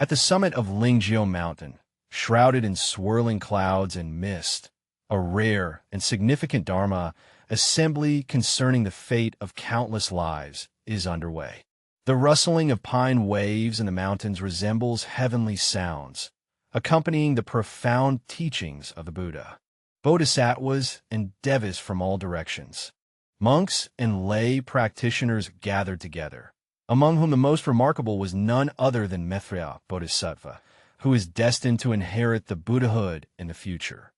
At the summit of Lingjiu Mountain, shrouded in swirling clouds and mist, a rare and significant Dharma assembly concerning the fate of countless lives is underway. The rustling of pine waves in the mountains resembles heavenly sounds, accompanying the profound teachings of the Buddha. Bodhisattvas and devas from all directions, monks and lay practitioners gathered together, among whom the most remarkable was none other than Maitreya Bodhisattva, who is destined to inherit the Buddhahood in the future.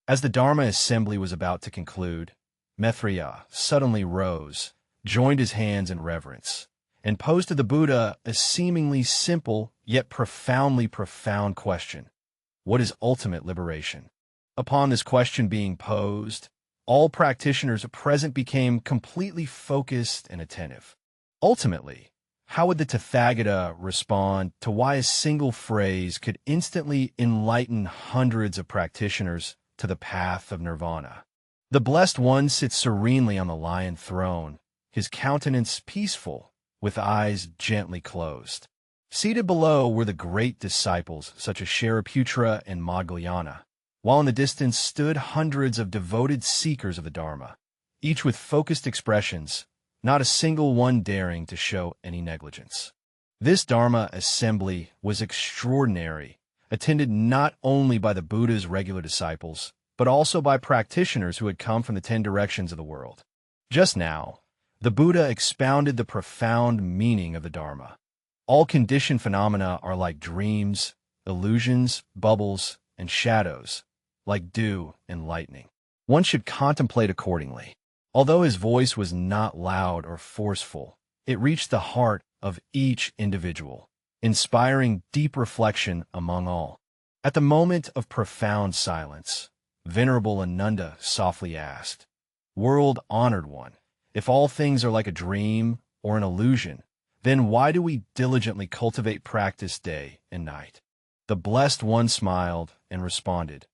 As the Dharma assembly was about to conclude, Maitreya suddenly rose, joined his hands in reverence, and posed to the Buddha a seemingly simple yet profound question. What is ultimate liberation? Upon this question being posed, all practitioners present became completely focused and attentive. Ultimately, how would the Tathagata respond to why a single phrase could instantly enlighten hundreds of practitioners to the path of nirvana? The Blessed One sits serenely on the lion throne, his countenance peaceful, with eyes gently closed. Seated below were the great disciples such as Shariputra and Madhyana, while in the distance stood hundreds of devoted seekers of the Dharma, each with focused expressions, not a single one daring to show any negligence. This Dharma assembly was extraordinary, attended not only by the Buddha's regular disciples, but also by practitioners who had come from the 10 directions of the world. Just now, the Buddha expounded the profound meaning of the Dharma. All conditioned phenomena are like dreams, illusions, bubbles, and shadows, like dew and lightning. One should contemplate accordingly. Although his voice was not loud or forceful, it reached the heart of each individual, inspiring deep reflection among all. At the moment of profound silence, Venerable Ananda softly asked, "World-honored one, if all things are like a dream or an illusion, then why do we diligently cultivate practice day and night?" The Blessed One smiled and responded,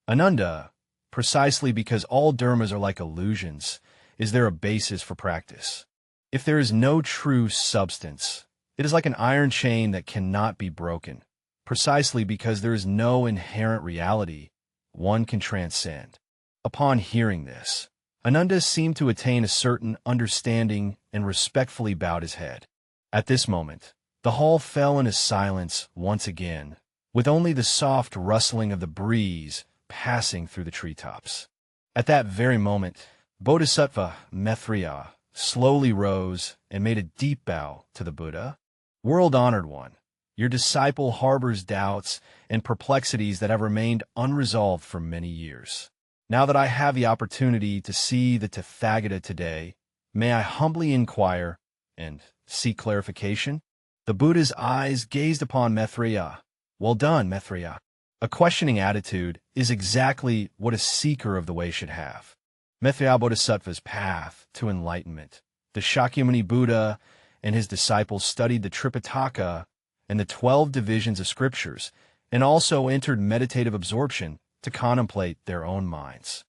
"Ananda, precisely because all dharmas are like illusions, is there a basis for practice. If there is no true substance, it is like an iron chain that cannot be broken. Precisely because there is no inherent reality, one can transcend." Upon hearing this, Ananda seemed to attain a certain understanding and respectfully bowed his head. At this moment, the hall fell into silence once again, with only the soft rustling of the breeze passing through the treetops. At that very moment, Bodhisattva Maitreya slowly rose and made a deep bow to the Buddha. "World-honored one, your disciple harbors doubts and perplexities that have remained unresolved for many years. Now that I have the opportunity to see the Tathagata today, may I humbly inquire and seek clarification?" The Buddha's eyes gazed upon Maitreya. "Well done, Maitreya." A questioning attitude is exactly what a seeker of the way should have. Maitreya Bodhisattva's path to enlightenment. The Shakyamuni Buddha and his disciples studied the Tripitaka and the 12 divisions of scriptures, and also entered meditative absorption to contemplate their own minds.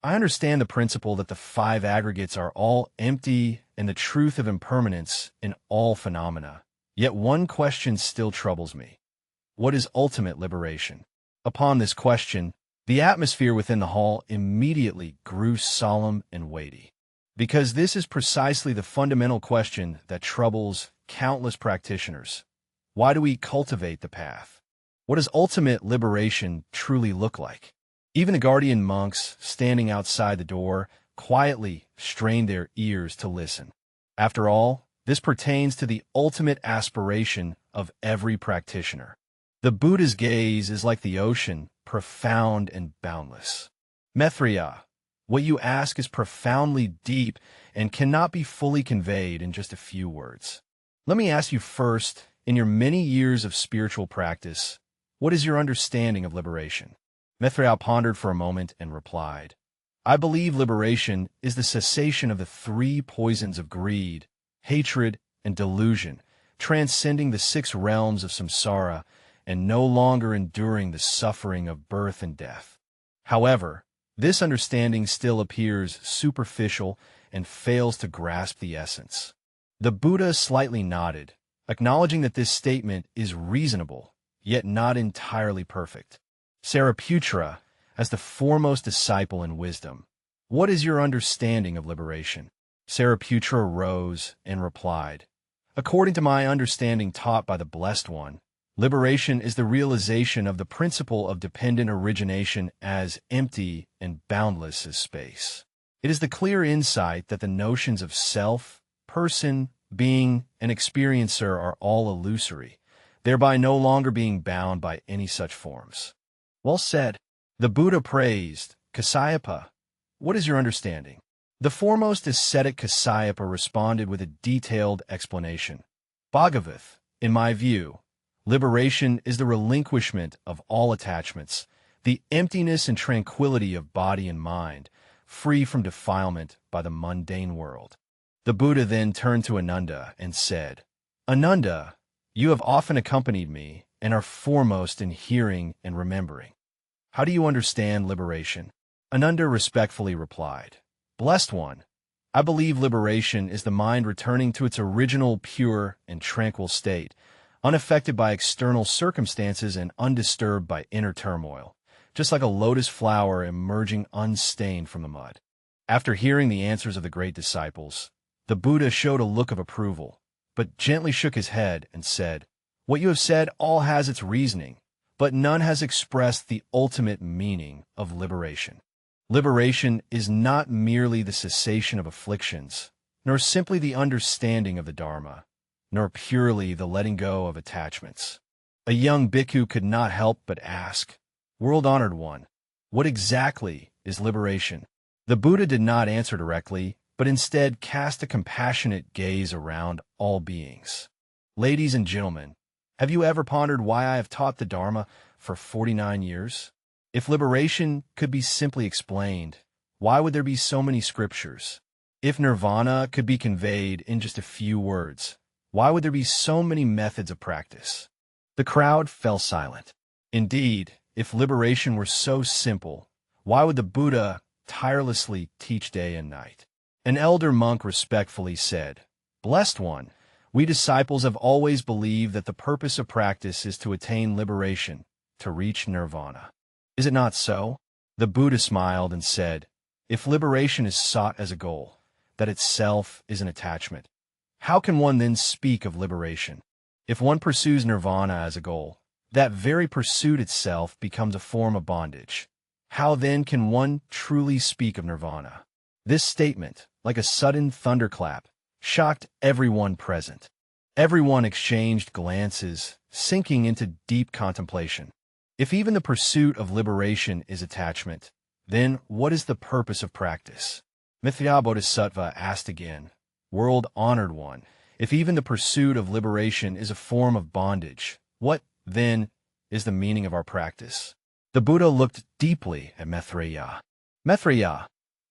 I understand the principle that the 5 aggregates are all empty and the truth of impermanence in all phenomena. Yet one question still troubles me. What is ultimate liberation? Upon this question, the atmosphere within the hall immediately grew solemn and weighty. Because this is precisely the fundamental question that troubles countless practitioners. Why do we cultivate the path? What does ultimate liberation truly look like? Even the guardian monks standing outside the door quietly strained their ears to listen. After all, this pertains to the ultimate aspiration of every practitioner. The Buddha's gaze is like the ocean, profound and boundless. Maitreya, what you ask is profoundly deep and cannot be fully conveyed in just a few words. Let me ask you first, in your many years of spiritual practice, what is your understanding of liberation? Maitreya pondered for a moment and replied, "I believe liberation is the cessation of the 3 poisons of greed, hatred, and delusion, transcending the 6 realms of samsara, and no longer enduring the suffering of birth and death." However, this understanding still appears superficial and fails to grasp the essence. The Buddha slightly nodded, acknowledging that this statement is reasonable, yet not entirely perfect. Sariputra, as the foremost disciple in wisdom, what is your understanding of liberation? Sariputra rose and replied, according to my understanding taught by the Blessed One, liberation is the realization of the principle of dependent origination as empty and boundless as space. It is the clear insight that the notions of self, person, being, and experiencer are all illusory, thereby no longer being bound by any such forms. Well said. The Buddha praised, Kasyapa, what is your understanding? The foremost ascetic Kasyapa responded with a detailed explanation. Bhagavath, in my view, liberation is the relinquishment of all attachments, the emptiness and tranquility of body and mind, free from defilement by the mundane world. The Buddha then turned to Ananda and said, Ananda, you have often accompanied me and are foremost in hearing and remembering. How do you understand liberation? Ananda respectfully replied, Blessed One, I believe liberation is the mind returning to its original pure and tranquil state, unaffected by external circumstances and undisturbed by inner turmoil, just like a lotus flower emerging unstained from the mud. After hearing the answers of the great disciples, the Buddha showed a look of approval, but gently shook his head and said, What you have said all has its reasoning, but none has expressed the ultimate meaning of liberation. Liberation is not merely the cessation of afflictions, nor simply the understanding of the Dharma, nor purely the letting go of attachments. A young bhikkhu could not help but ask, World-honored one, what exactly is liberation? The Buddha did not answer directly, but instead cast a compassionate gaze around all beings. Ladies and gentlemen, have you ever pondered why I have taught the Dharma for 49 years? If liberation could be simply explained, why would there be so many scriptures? If nirvana could be conveyed in just a few words, why would there be so many methods of practice? The crowd fell silent. Indeed, if liberation were so simple, why would the Buddha tirelessly teach day and night? An elder monk respectfully said, Blessed One, we disciples have always believed that the purpose of practice is to attain liberation, to reach nirvana. Is it not so? The Buddha smiled and said, If liberation is sought as a goal, that itself is an attachment, how can one then speak of liberation? If one pursues nirvana as a goal, that very pursuit itself becomes a form of bondage. How then can one truly speak of nirvana? This statement, like a sudden thunderclap, shocked everyone present. Everyone exchanged glances, sinking into deep contemplation. If even the pursuit of liberation is attachment, then what is the purpose of practice? Maitreya Bodhisattva asked again, World-honored one, if even the pursuit of liberation is a form of bondage, what, then, is the meaning of our practice? The Buddha looked deeply at Maitreya. Maitreya,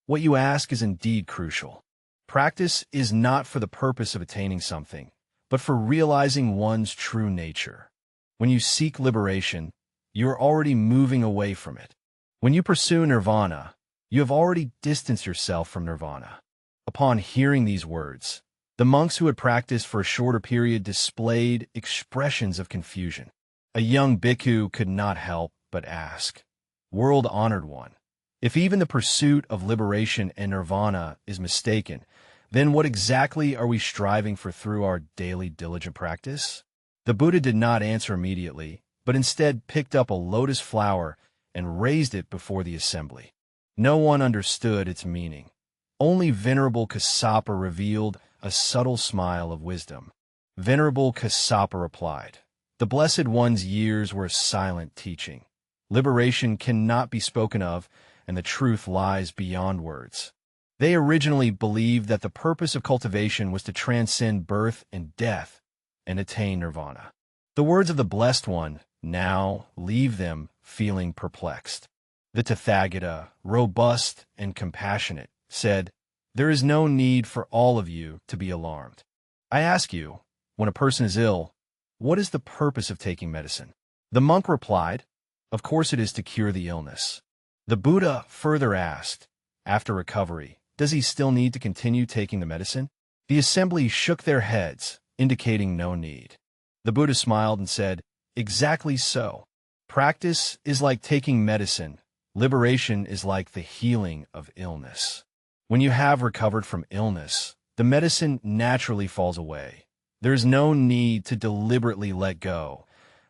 what you ask is indeed crucial. Practice is not for the purpose of attaining something, but for realizing one's true nature. When you seek liberation, you are already moving away from it. When you pursue nirvana, you have already distanced yourself from nirvana. Upon hearing these words, the monks who had practiced for a shorter period displayed expressions of confusion. A young bhikkhu could not help but ask, World-honored one, if even the pursuit of liberation and nirvana is mistaken, then what exactly are we striving for through our daily diligent practice? The Buddha did not answer immediately, but instead picked up a lotus flower and raised it before the assembly. No one understood its meaning. Only Venerable Kassapa revealed a subtle smile of wisdom. Venerable Kassapa replied, The Blessed One's years were a silent teaching. Liberation cannot be spoken of, and the truth lies beyond words. They originally believed that the purpose of cultivation was to transcend birth and death and attain nirvana. The words of the Blessed One now leave them feeling perplexed. The Tathagata, robust and compassionate, said, There is no need for all of you to be alarmed. I ask you, when a person is ill, what is the purpose of taking medicine? The monk replied, Of course it is to cure the illness. The Buddha further asked, After recovery, does he still need to continue taking the medicine? The assembly shook their heads, indicating no need. The Buddha smiled and said, Exactly so. Practice is like taking medicine. Liberation is like the healing of illness. When you have recovered from illness, the medicine naturally falls away. There is no need to deliberately let go,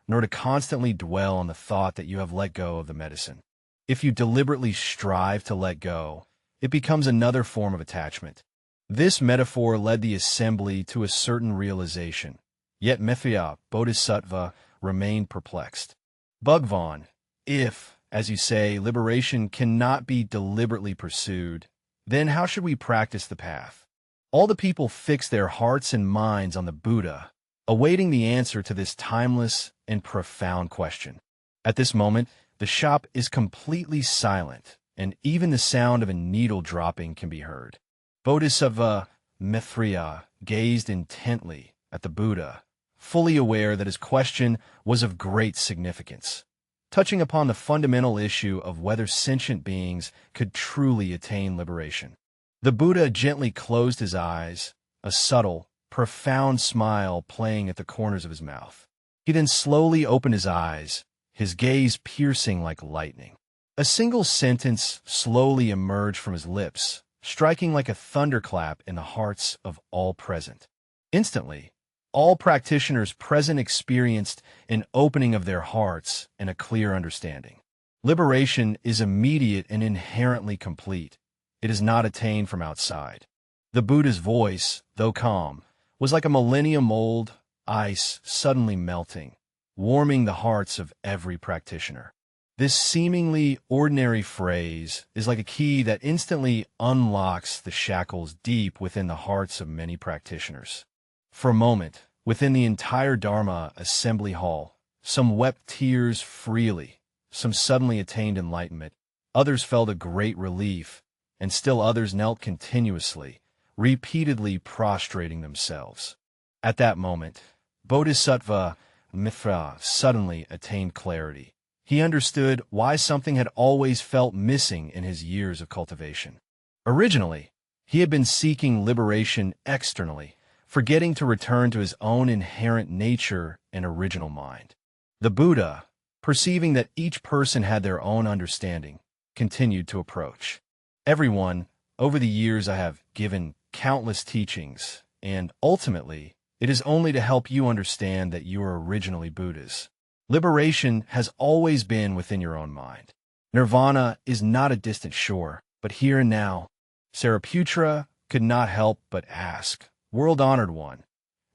nor to constantly dwell on the thought that you have let go of the medicine. If you deliberately strive to let go, it becomes another form of attachment. This metaphor led the assembly to a certain realization. Yet Maitreya Bodhisattva remained perplexed. Bhagwan, if, as you say, liberation cannot be deliberately pursued, then how should we practice the path? All the people fixed their hearts and minds on the Buddha, awaiting the answer to this timeless and profound question. At this moment, the shop is completely silent, and even the sound of a needle dropping can be heard. Bodhisattva Maitreya gazed intently at the Buddha, fully aware that his question was of great significance, touching upon the fundamental issue of whether sentient beings could truly attain liberation. The Buddha gently closed his eyes, a subtle, profound smile playing at the corners of his mouth. He then slowly opened his eyes, his gaze piercing like lightning. A single sentence slowly emerged from his lips, striking like a thunderclap in the hearts of all present. Instantly, all practitioners present experienced an opening of their hearts and a clear understanding. Liberation is immediate and inherently complete. It is not attained from outside. The Buddha's voice, though calm, was like a millennium-old ice suddenly melting, warming the hearts of every practitioner. This seemingly ordinary phrase is like a key that instantly unlocks the shackles deep within the hearts of many practitioners. For a moment, within the entire Dharma assembly hall, some wept tears freely, some suddenly attained enlightenment, others felt a great relief, and still others knelt continuously, repeatedly prostrating themselves. At that moment, Bodhisattva Maitreya suddenly attained clarity. He understood why something had always felt missing in his years of cultivation. Originally, he had been seeking liberation externally, forgetting to return to his own inherent nature and original mind. The Buddha, perceiving that each person had their own understanding, continued to approach. Everyone, over the years I have given countless teachings, and ultimately, it is only to help you understand that you are originally Buddhas. Liberation has always been within your own mind. Nirvana is not a distant shore, but here and now. Sariputra could not help but ask, World-honored one,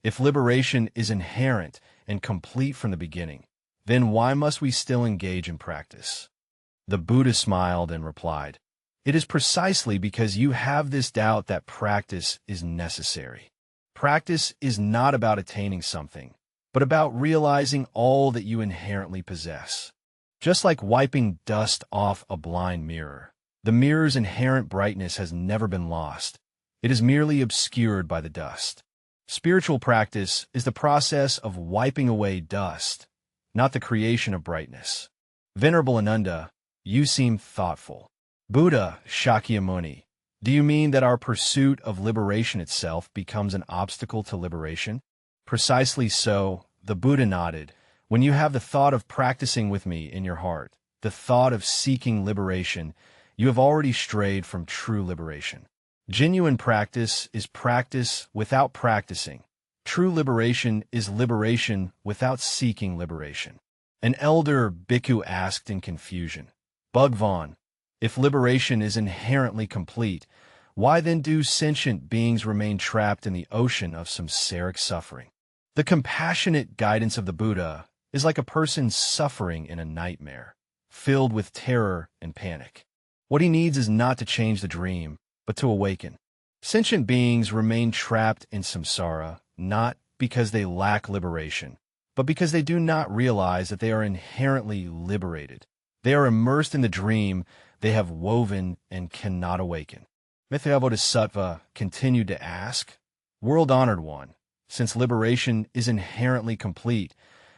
if liberation is inherent and complete from the beginning, then why must we still engage in practice? The Buddha smiled and replied, It is precisely because you have this doubt that practice is necessary. Practice is not about attaining something, but about realizing all that you inherently possess. Just like wiping dust off a blind mirror, the mirror's inherent brightness has never been lost. It is merely obscured by the dust. Spiritual practice is the process of wiping away dust, not the creation of brightness. Venerable Ananda, you seem thoughtful. Buddha Shakyamuni, do you mean that our pursuit of liberation itself becomes an obstacle to liberation? Precisely so, the Buddha nodded. When you have the thought of practicing with me in your heart, the thought of seeking liberation, you have already strayed from true liberation. Genuine practice is practice without practicing. True liberation is liberation without seeking liberation. An elder bhikkhu asked in confusion, Bhagwan, if liberation is inherently complete, why then do sentient beings remain trapped in the ocean of samsaric suffering? The compassionate guidance of the Buddha is like a person suffering in a nightmare, filled with terror and panic. What he needs is not to change the dream, but to awaken. Sentient beings remain trapped in samsara, not because they lack liberation, but because they do not realize that they are inherently liberated. They are immersed in the dream they have woven and cannot awaken. Maitreya Bodhisattva continued to ask, World-honored one, since liberation is inherently complete,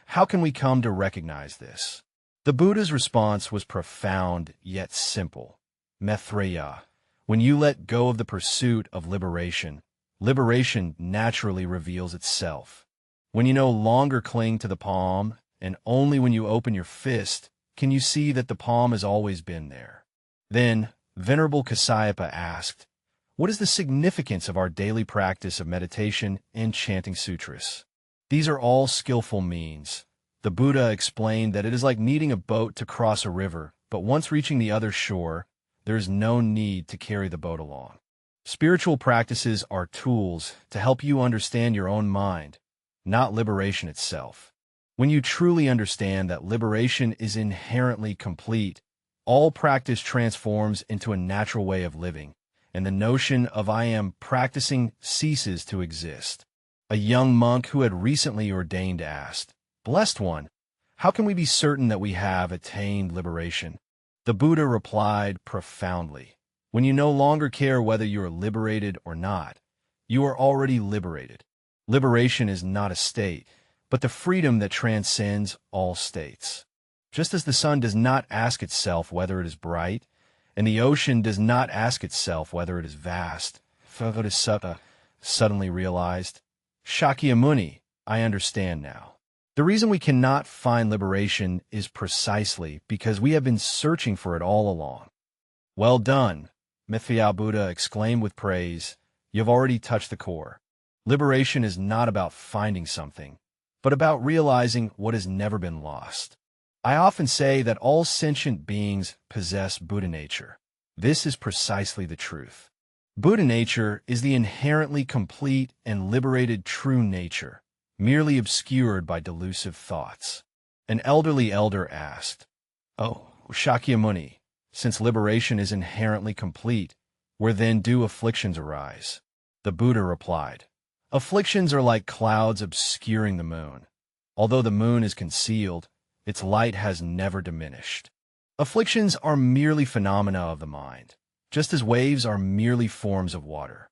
how can we come to recognize this? The Buddha's response was profound yet simple. Maitreya, when you let go of the pursuit of liberation, liberation naturally reveals itself. When you no longer cling to the palm and only when you open your fist can you see that the palm has always been there. Then, Venerable Kasyapa asked, "What is the significance of our daily practice of meditation and chanting sutras?" "These are all skillful means." The Buddha explained that it is like needing a boat to cross a river, but once reaching the other shore, there is no need to carry the boat along. Spiritual practices are tools to help you understand your own mind, not liberation itself. When you truly understand that liberation is inherently complete, all practice transforms into a natural way of living, and the notion of "I am practicing" ceases to exist. A young monk who had recently ordained asked, "Blessed One, how can we be certain that we have attained liberation?" The Buddha replied profoundly, "When you no longer care whether you are liberated or not, you are already liberated. Liberation is not a state, but the freedom that transcends all states. Just as the sun does not ask itself whether it is bright, and the ocean does not ask itself whether it is vast," Bodhisattva suddenly realized, "Shakyamuni, I understand now. The reason we cannot find liberation is precisely because we have been searching for it all along." "Well done," Maitreya Buddha exclaimed with praise. "You have already touched the core. Liberation is not about finding something, but about realizing what has never been lost." I often say that all sentient beings possess Buddha nature. This is precisely the truth. Buddha nature is the inherently complete and liberated true nature, merely obscured by delusive thoughts. An elderly elder asked, "Oh, Shakyamuni, since liberation is inherently complete, where then do afflictions arise?" The Buddha replied, "Afflictions are like clouds obscuring the moon. Although the moon is concealed, its light has never diminished. Afflictions are merely phenomena of the mind, just as waves are merely forms of water.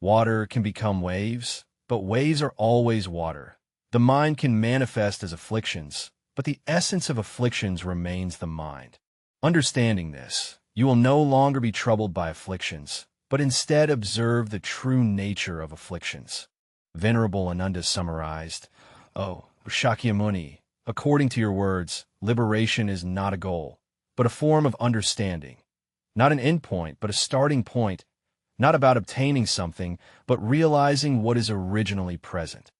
Water can become waves, but waves are always water. The mind can manifest as afflictions, but the essence of afflictions remains the mind. Understanding this, you will no longer be troubled by afflictions, but instead observe the true nature of afflictions." Venerable Ananda summarized, "Oh, Shakyamuni, according to your words, liberation is not a goal, but a form of understanding. Not an endpoint, but a starting point, not about obtaining something, but realizing what is originally present.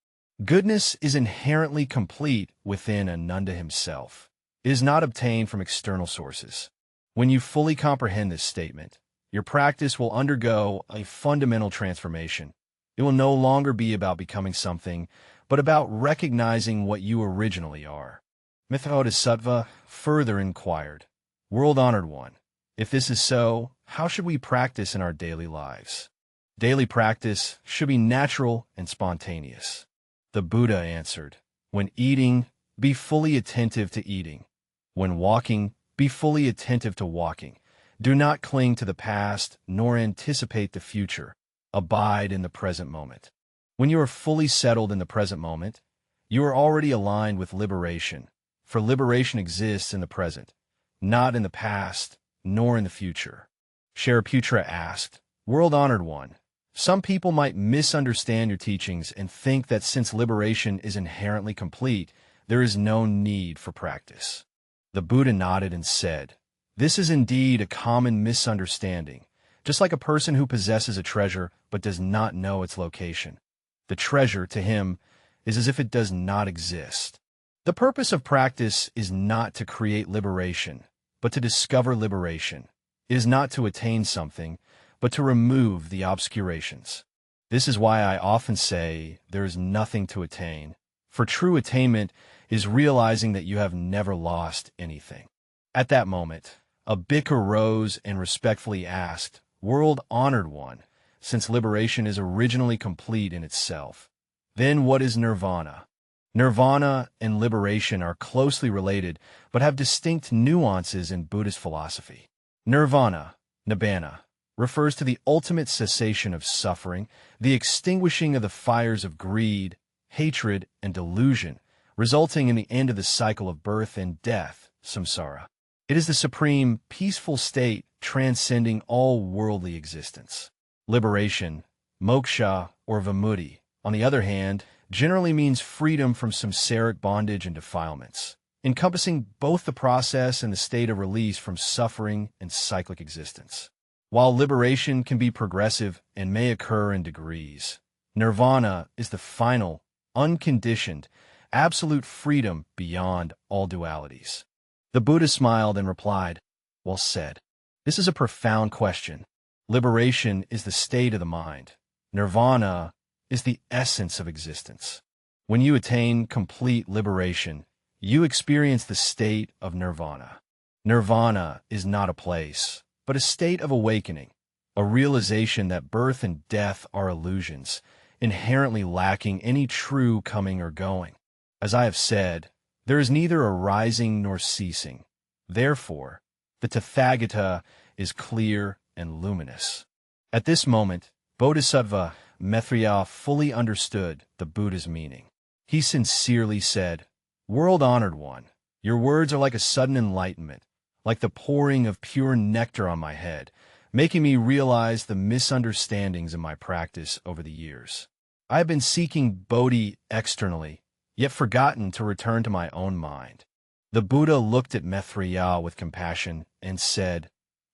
Goodness is inherently complete within Ananda himself. It is not obtained from external sources. When you fully comprehend this statement, your practice will undergo a fundamental transformation. It will no longer be about becoming something, but about recognizing what you originally are." Maitreya Bodhisattva further inquired, "World-honored one, if this is so, how should we practice in our daily lives?" "Daily practice should be natural and spontaneous." The Buddha answered, "When eating, be fully attentive to eating. When walking, be fully attentive to walking. Do not cling to the past, nor anticipate the future. Abide in the present moment. When you are fully settled in the present moment, you are already aligned with liberation, for liberation exists in the present, not in the past, nor in the future." Shariputra asked, "World-honored one, some people might misunderstand your teachings and think that since liberation is inherently complete, there is no need for practice." The Buddha nodded and said, "This is indeed a common misunderstanding, just like a person who possesses a treasure but does not know its location. The treasure, to him, is as if it does not exist. The purpose of practice is not to create liberation, but to discover liberation. It is not to attain something, but to remove the obscurations. This is why I often say there is nothing to attain, for true attainment is realizing that you have never lost anything." At that moment, a bhikkhu rose and respectfully asked, "World-honored one, since liberation is originally complete in itself, then what is nirvana?" Nirvana and liberation are closely related, but have distinct nuances in Buddhist philosophy. Nirvana, nibbana, refers to the ultimate cessation of suffering, the extinguishing of the fires of greed, hatred, and delusion, resulting in the end of the cycle of birth and death, samsara. It is the supreme, peaceful state transcending all worldly existence. Liberation, moksha, or vimutti, on the other hand, generally means freedom from samsaric bondage and defilements, encompassing both the process and the state of release from suffering and cyclic existence. While liberation can be progressive and may occur in degrees, nirvana is the final, unconditioned, absolute freedom beyond all dualities. The Buddha smiled and replied, "Well said. This is a profound question. Liberation is the state of the mind. Nirvana is the essence of existence. When you attain complete liberation, you experience the state of nirvana. Nirvana is not a place, but a state of awakening, a realization that birth and death are illusions, inherently lacking any true coming or going. As I have said, there is neither arising nor ceasing. Therefore, the Tathagata is clear and luminous." At this moment, Bodhisattva Maitreya fully understood the Buddha's meaning. He sincerely said, "World-honored one, your words are like a sudden enlightenment, like the pouring of pure nectar on my head, making me realize the misunderstandings in my practice over the years. I have been seeking Bodhi externally, yet forgotten to return to my own mind." The Buddha looked at Maitreya with compassion and said,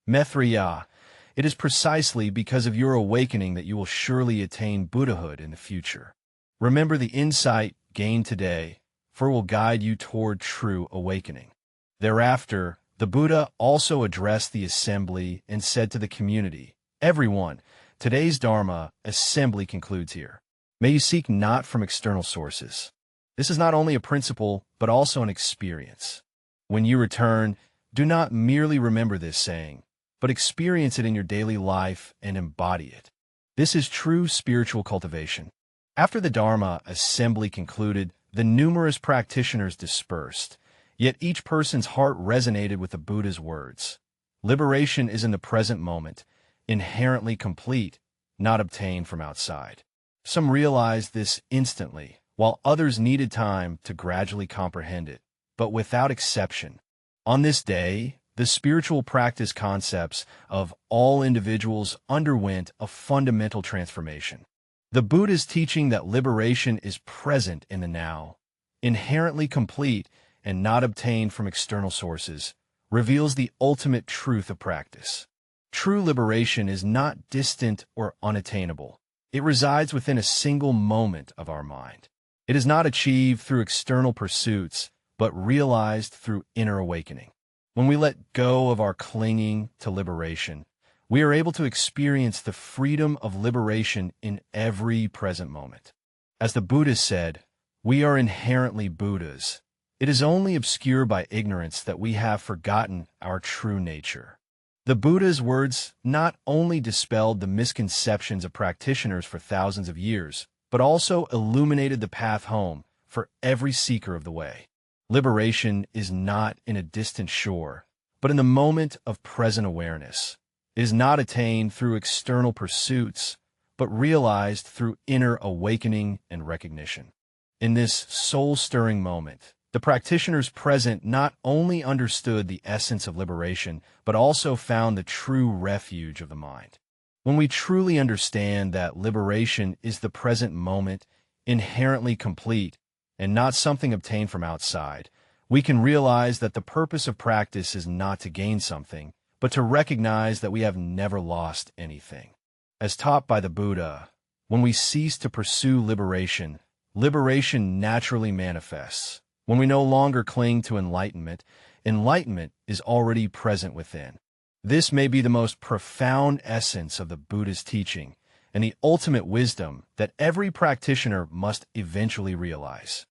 "Maitreya, it is precisely because of your awakening that you will surely attain Buddhahood in the future. Remember the insight gained today, for it will guide you toward true awakening." Thereafter, the Buddha also addressed the assembly and said to the community, "Everyone, today's Dharma assembly concludes here. May you seek not from external sources. This is not only a principle, but also an experience. When you return, do not merely remember this saying, but experience it in your daily life and embody it. This is true spiritual cultivation." After the Dharma assembly concluded, the numerous practitioners dispersed, yet each person's heart resonated with the Buddha's words. Liberation is in the present moment, inherently complete, not obtained from outside. Some realized this instantly, while others needed time to gradually comprehend it, but without exception. On this day, the spiritual practice concepts of all individuals underwent a fundamental transformation. The Buddha's teaching that liberation is present in the now, inherently complete and not obtained from external sources, reveals the ultimate truth of practice. True liberation is not distant or unattainable. It resides within a single moment of our mind. It is not achieved through external pursuits, but realized through inner awakening. When we let go of our clinging to liberation, we are able to experience the freedom of liberation in every present moment. As the Buddha said, "We are inherently Buddhas. It is only obscured by ignorance that we have forgotten our true nature." The Buddha's words not only dispelled the misconceptions of practitioners for thousands of years, but also illuminated the path home for every seeker of the way. Liberation is not in a distant shore, but in the moment of present awareness. It is not attained through external pursuits, but realized through inner awakening and recognition. In this soul-stirring moment, the practitioners present not only understood the essence of liberation, but also found the true refuge of the mind. When we truly understand that liberation is the present moment, inherently complete, and not something obtained from outside, we can realize that the purpose of practice is not to gain something, but to recognize that we have never lost anything. As taught by the Buddha, when we cease to pursue liberation, liberation naturally manifests. When we no longer cling to enlightenment, enlightenment is already present within. This may be the most profound essence of the Buddha's teaching and the ultimate wisdom that every practitioner must eventually realize.